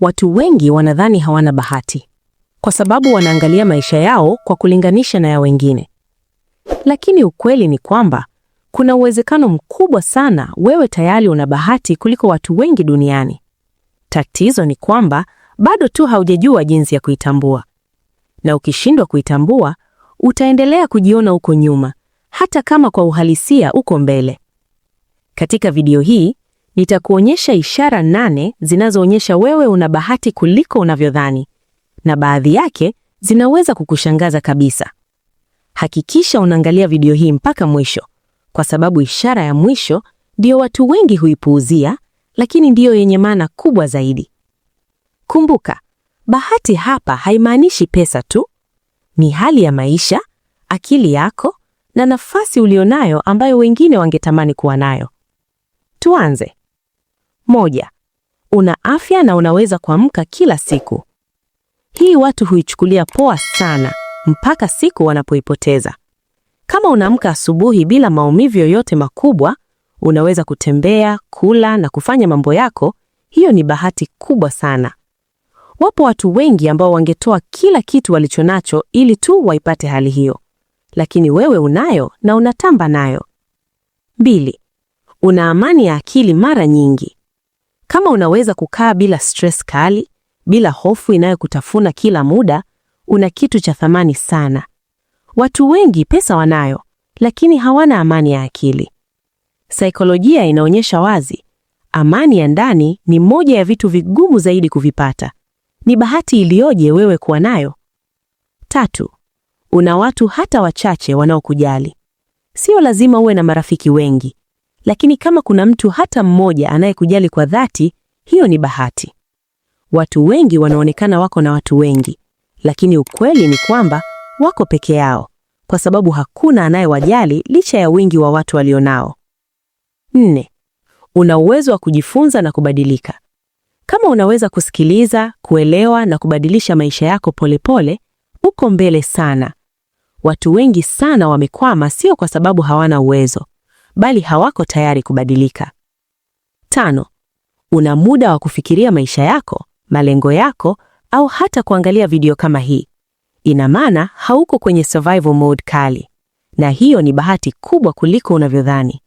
Watu wengi wanadhani hawana bahati kwa sababu wanaangalia maisha yao kwa kulinganisha na ya wengine. Lakini ukweli ni kwamba kuna uwezekano mkubwa sana wewe tayari una bahati kuliko watu wengi duniani. Tatizo ni kwamba bado tu haujajua jinsi ya kuitambua. Na ukishindwa kuitambua, utaendelea kujiona uko nyuma, hata kama kwa uhalisia uko mbele. Katika video hii, nitakuonyesha ishara 8 zinazoonyesha wewe una bahati kuliko unavyodhani, na baadhi yake zinaweza kukushangaza kabisa. Hakikisha unaangalia video hii mpaka mwisho, kwa sababu ishara ya mwisho ndio watu wengi huipuuzia, lakini ndiyo yenye maana kubwa zaidi. Kumbuka, bahati hapa haimaanishi pesa tu. Ni hali ya maisha, akili yako na nafasi ulionayo ambayo wengine wangetamani kuwa nayo. Tuanze. 1. Una afya na unaweza kuamka kila siku. Hii watu huichukulia poa sana mpaka siku wanapoipoteza. Kama unaamka asubuhi bila maumivu yoyote makubwa, unaweza kutembea, kula na kufanya mambo yako, hiyo ni bahati kubwa sana. Wapo watu wengi ambao wangetoa kila kitu walichonacho ili tu waipate hali hiyo. Lakini wewe unayo na unatamba nayo. 2. Una amani ya akili mara nyingi. Kama unaweza kukaa bila stress kali, bila hofu inayokutafuna kila muda, una kitu cha thamani sana. Watu wengi pesa wanayo, lakini hawana amani ya akili. Saikolojia inaonyesha wazi, amani ya ndani ni moja ya vitu vigumu zaidi kuvipata. Ni bahati iliyoje wewe kuwa nayo. 3. Una watu hata wachache wanaokujali. Sio lazima uwe na marafiki wengi, lakini kama kuna mtu hata mmoja anayekujali kwa dhati, hiyo ni bahati. Watu wengi wanaonekana wako na watu wengi, lakini ukweli ni kwamba wako peke yao, kwa sababu hakuna anayewajali licha ya wingi wa watu walionao. 4. Una uwezo wa kujifunza na kubadilika. Kama unaweza kusikiliza, kuelewa na kubadilisha maisha yako polepole, uko mbele sana. Watu wengi sana wamekwama sio kwa sababu hawana uwezo, bali hawako tayari kubadilika. 5. Una muda wa kufikiria maisha yako, malengo yako, au hata kuangalia video kama hii. Ina maana hauko kwenye survival mode kali, na hiyo ni bahati kubwa kuliko unavyodhani.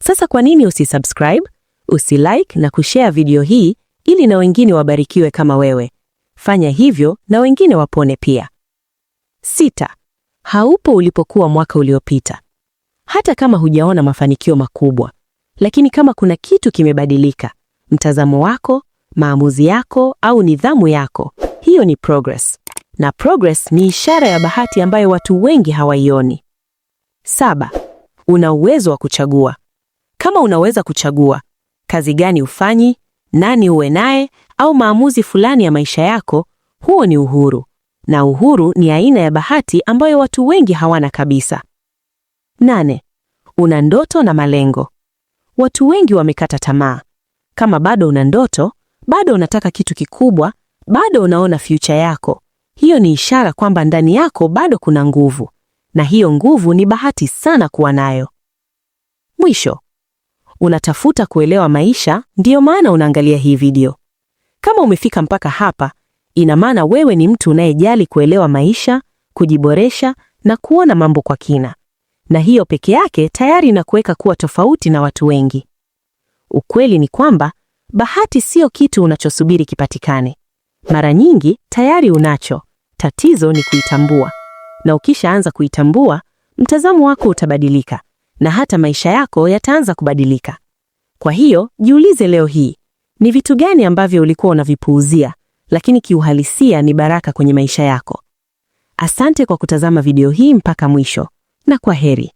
Sasa kwa nini usisubscribe, usilike na kushare video hii ili na wengine wabarikiwe kama wewe? Fanya hivyo na wengine wapone pia. 6. Haupo ulipokuwa mwaka uliopita. Hata kama hujaona mafanikio makubwa, lakini kama kuna kitu kimebadilika, mtazamo wako, maamuzi yako au nidhamu yako, hiyo ni progress. Na progress ni ishara ya bahati ambayo watu wengi hawaioni. 7. Una uwezo wa kuchagua. Kama unaweza kuchagua kazi gani ufanyi, nani uwe naye, au maamuzi fulani ya maisha yako, huo ni uhuru. Na uhuru ni aina ya bahati ambayo watu wengi hawana kabisa. 8. Una ndoto na malengo. Watu wengi wamekata tamaa. Kama bado una ndoto, bado unataka kitu kikubwa, bado unaona future yako, hiyo ni ishara kwamba ndani yako bado kuna nguvu. Na hiyo nguvu ni bahati sana kuwa nayo. Mwisho, unatafuta kuelewa maisha, ndiyo maana unaangalia hii video. Kama umefika mpaka hapa, ina maana wewe ni mtu unayejali kuelewa maisha, kujiboresha na kuona mambo kwa kina. Na hiyo peke yake tayari inakuweka kuwa tofauti na watu wengi. Ukweli ni kwamba bahati sio kitu unachosubiri kipatikane. Mara nyingi tayari unacho. Tatizo ni kuitambua. Na ukishaanza kuitambua, mtazamo wako utabadilika na hata maisha yako yataanza kubadilika. Kwa hiyo, jiulize leo hii, ni vitu gani ambavyo ulikuwa unavipuuzia, lakini kiuhalisia ni baraka kwenye maisha yako? Asante kwa kutazama video hii mpaka mwisho, na kwaheri.